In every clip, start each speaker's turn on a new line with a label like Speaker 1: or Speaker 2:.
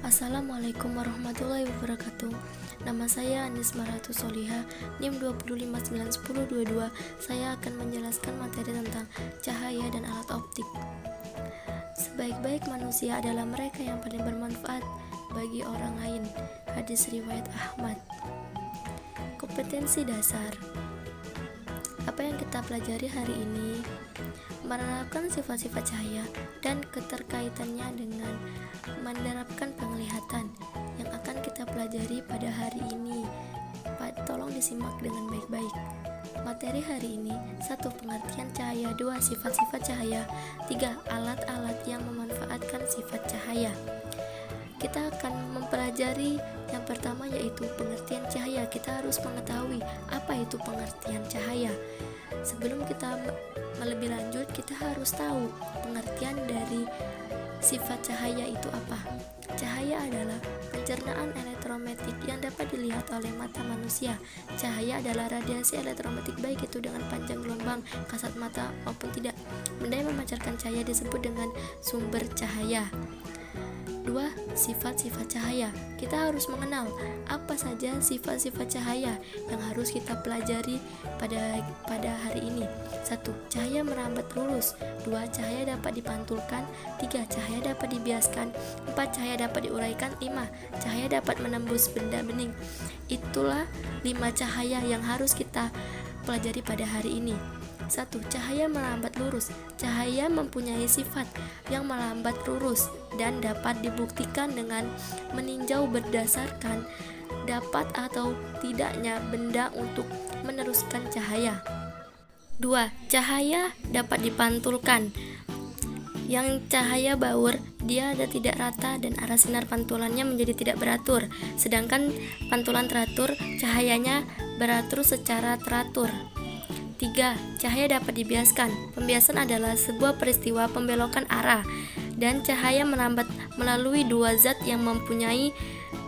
Speaker 1: Assalamualaikum warahmatullahi wabarakatuh. Nama saya Anis Maratu Soliha, NIM 2591022. Saya akan menjelaskan materi tentang cahaya dan alat optik. Sebaik-baik manusia adalah mereka yang paling bermanfaat bagi orang lain. Hadis riwayat Ahmad. Kompetensi dasar. Apa yang kita pelajari hari ini? Menerapkan sifat-sifat cahaya dan keterkaitannya dengan menerapkan penglihatan yang akan kita pelajari pada hari ini. Tolong disimak dengan baik-baik. Materi hari ini: 1. Pengertian cahaya. 2. Sifat-sifat cahaya. 3. Alat-alat yang memanfaatkan sifat cahaya. Kita akan mempelajari yang pertama, yaitu pengertian cahaya. Kita harus mengetahui apa itu pengertian cahaya. Sebelum kita lebih lanjut, kita harus tahu pengertian dari sifat cahaya itu apa. Cahaya adalah pencernaan elektromagnetik yang dapat dilihat oleh mata manusia. Cahaya adalah radiasi elektromagnetik, baik itu dengan panjang gelombang, kasat mata maupun tidak. Benda yang memancarkan cahaya disebut dengan sumber cahaya. 2. Sifat-sifat cahaya. Kita harus mengenal apa saja sifat-sifat cahaya yang harus kita pelajari pada hari ini. 1. Cahaya merambat lurus. 2. Cahaya dapat dipantulkan. 3. Cahaya dapat dibiaskan. 4. Cahaya dapat diuraikan. 5. Cahaya dapat menembus benda bening. Itulah 5 cahaya yang harus kita pelajari pada hari ini. 1. Cahaya melambat lurus. Cahaya mempunyai sifat yang melambat lurus dan dapat dibuktikan dengan meninjau berdasarkan dapat atau tidaknya benda untuk meneruskan cahaya. 2. Cahaya dapat dipantulkan. Yang cahaya baur, dia ada tidak rata dan arah sinar pantulannya menjadi tidak beratur. Sedangkan pantulan teratur, cahayanya beratur secara teratur. 3. Cahaya dapat dibiaskan. Pembiasan adalah sebuah peristiwa pembelokan arah, dan cahaya melambat melalui dua zat yang mempunyai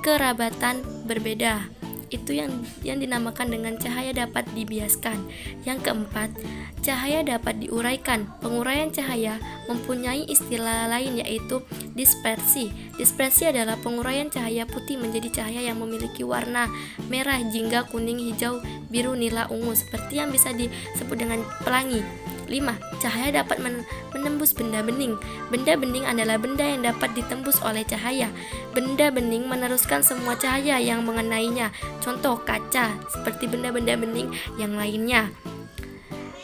Speaker 1: kerabatan berbeda. Itu yang dinamakan dengan cahaya dapat dibiaskan. Yang keempat, cahaya dapat diuraikan. Penguraian cahaya mempunyai istilah lain, yaitu dispersi. Dispersi adalah penguraian cahaya putih menjadi cahaya yang memiliki warna merah, jingga, kuning, hijau, biru, nila, ungu, seperti yang bisa disebut dengan pelangi. 5. Cahaya dapat menembus benda bening. Benda bening adalah benda yang dapat ditembus oleh cahaya. Benda bening meneruskan semua cahaya yang mengenainya. Contoh kaca, seperti benda-benda bening yang lainnya.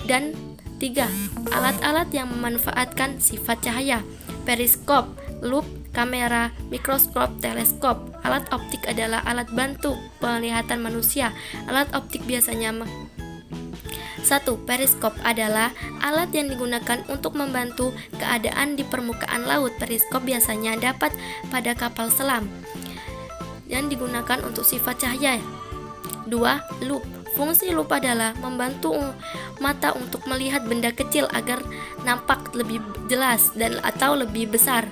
Speaker 1: Dan 3. Alat-alat yang memanfaatkan sifat cahaya. Periskop, lup, kamera, mikroskop, teleskop. Alat optik adalah alat bantu penglihatan manusia. Alat optik biasanya 1. Periskop adalah alat yang digunakan untuk membantu keadaan di permukaan laut. Periskop biasanya dapat pada kapal selam yang digunakan untuk sifat cahaya. 2. Lup. Fungsi lup adalah membantu mata untuk melihat benda kecil agar nampak lebih jelas dan atau lebih besar.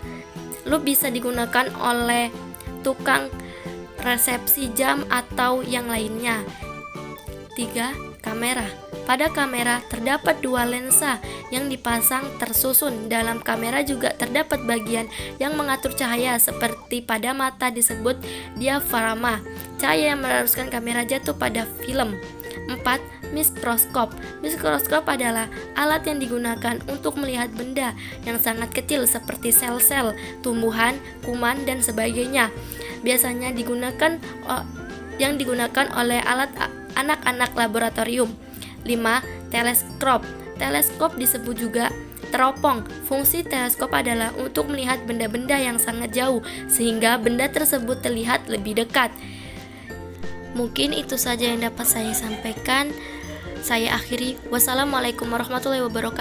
Speaker 1: Lup bisa digunakan oleh tukang resepsi jam atau yang lainnya. 3. Kamera. Pada kamera terdapat dua lensa yang dipasang tersusun. Dalam kamera juga terdapat bagian yang mengatur cahaya, seperti pada mata disebut diafragma. Cahaya yang meneruskan kamera jatuh pada film. 4. Mikroskop. Mikroskop adalah alat yang digunakan untuk melihat benda yang sangat kecil seperti sel-sel, tumbuhan, kuman, dan sebagainya. Biasanya digunakan oleh anak-anak laboratorium. 5. Teleskop. Teleskop disebut juga teropong. Fungsi teleskop adalah untuk melihat benda-benda yang sangat jauh sehingga benda tersebut terlihat lebih dekat. Mungkin itu saja yang dapat saya sampaikan. Saya akhiri. Wassalamualaikum warahmatullahi wabarakatuh.